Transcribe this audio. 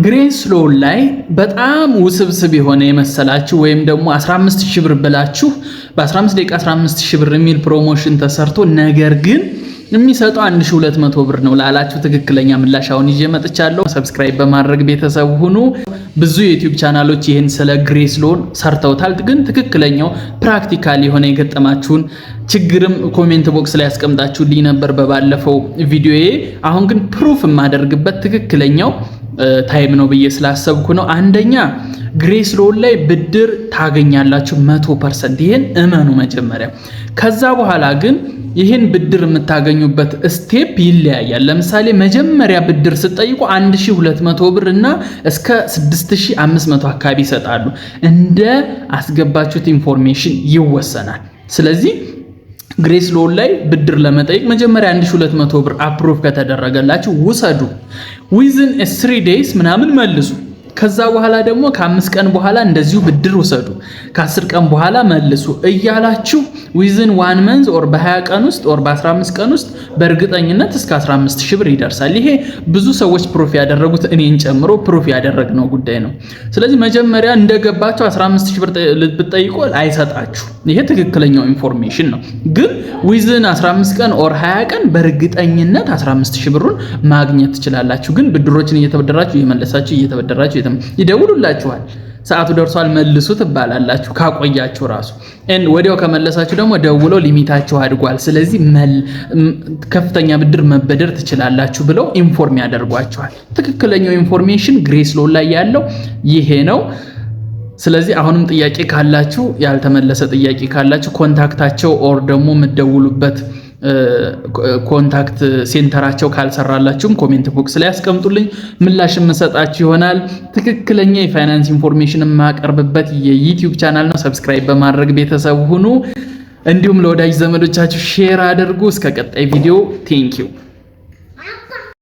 ግሬስ ሎን ላይ በጣም ውስብስብ የሆነ የመሰላችሁ ወይም ደግሞ 15000 ብር ብላችሁ በ15 ደቂቃ 15000 ብር የሚል ፕሮሞሽን ተሰርቶ ነገር ግን የሚሰጠው 1200 ብር ነው ላላችሁ ትክክለኛ ምላሽ አሁን ይዤ መጥቻለሁ። ሰብስክራይብ በማድረግ ቤተሰብ ሁኑ። ብዙ የዩቲዩብ ቻናሎች ይሄን ስለ ግሬስ ሎን ሰርተውታል፣ ግን ትክክለኛው ፕራክቲካሊ የሆነ የገጠማችሁን ችግርም ኮሜንት ቦክስ ላይ ያስቀምጣችሁልኝ ነበር በባለፈው ቪዲዮዬ። አሁን ግን ፕሩፍ የማደርግበት ትክክለኛው ታይም ነው ብዬ ስላሰብኩ ነው። አንደኛ ግሬስ ሎን ላይ ብድር ታገኛላችሁ 100%፣ ይሄን እመኑ መጀመሪያ። ከዛ በኋላ ግን ይሄን ብድር የምታገኙበት ስቴፕ ይለያያል። ለምሳሌ መጀመሪያ ብድር ስትጠይቁ 1200 ብር እና እስከ 6500 አካባቢ ይሰጣሉ። እንደ አስገባችሁት ኢንፎርሜሽን ይወሰናል። ስለዚህ ግሬስ ሎን ላይ ብድር ለመጠየቅ መጀመሪያ 1200 ብር አፕሩቭ ከተደረገላችሁ ውሰዱ። ዊዝን 3 ዴይስ ምናምን መልሱ። ከዛ በኋላ ደግሞ ከ5 ቀን በኋላ እንደዚሁ ብድር ውሰዱ። ከ10 ቀን በኋላ መልሱ እያላችሁ ዊዝን 1 መንዝ ኦር በ20 ቀን ውስጥ ኦር በ15 ቀን ውስጥ በእርግጠኝነት እስከ 15000 ብር ይደርሳል። ይሄ ብዙ ሰዎች ፕሩፍ ያደረጉት እኔን ጨምሮ ፕሩፍ ያደረግነው ጉዳይ ነው። ስለዚህ መጀመሪያ እንደገባችሁ 15000 ብር ብትጠይቁ አይሰጣችሁ። ይሄ ትክክለኛው ኢንፎርሜሽን ነው። ግን ዊዝን 15 ቀን ኦር 20 ቀን በእርግጠኝነት 15000 ብሩን ማግኘት ትችላላችሁ። ግን ብድሮችን እየተበደራችሁ እየመለሳችሁ እየተበደራችሁ ይደውሉላችኋል። ሰዓቱ ደርሷል መልሱ ትባላላችሁ። ካቆያችሁ ራሱ ወዲያው ከመለሳችሁ ደግሞ ደውለው ሊሚታችሁ አድጓል፣ ስለዚህ ከፍተኛ ብድር መበደር ትችላላችሁ ብለው ኢንፎርም ያደርጓችኋል። ትክክለኛው ኢንፎርሜሽን ግሬስ ሎን ላይ ያለው ይሄ ነው። ስለዚህ አሁንም ጥያቄ ካላችሁ ያልተመለሰ ጥያቄ ካላችሁ ኮንታክታቸው ኦር ደግሞ የምትደውሉበት ኮንታክት ሴንተራቸው ካልሰራላችሁም ኮሜንት ቦክስ ላይ አስቀምጡልኝ፣ ምላሽ የምሰጣችሁ ይሆናል። ትክክለኛ የፋይናንስ ኢንፎርሜሽን የማቀርብበት የዩቲዩብ ቻናል ነው። ሰብስክራይብ በማድረግ ቤተሰብ ሁኑ። እንዲሁም ለወዳጅ ዘመዶቻችሁ ሼር አድርጉ። እስከ ቀጣይ ቪዲዮ ቴንኪው።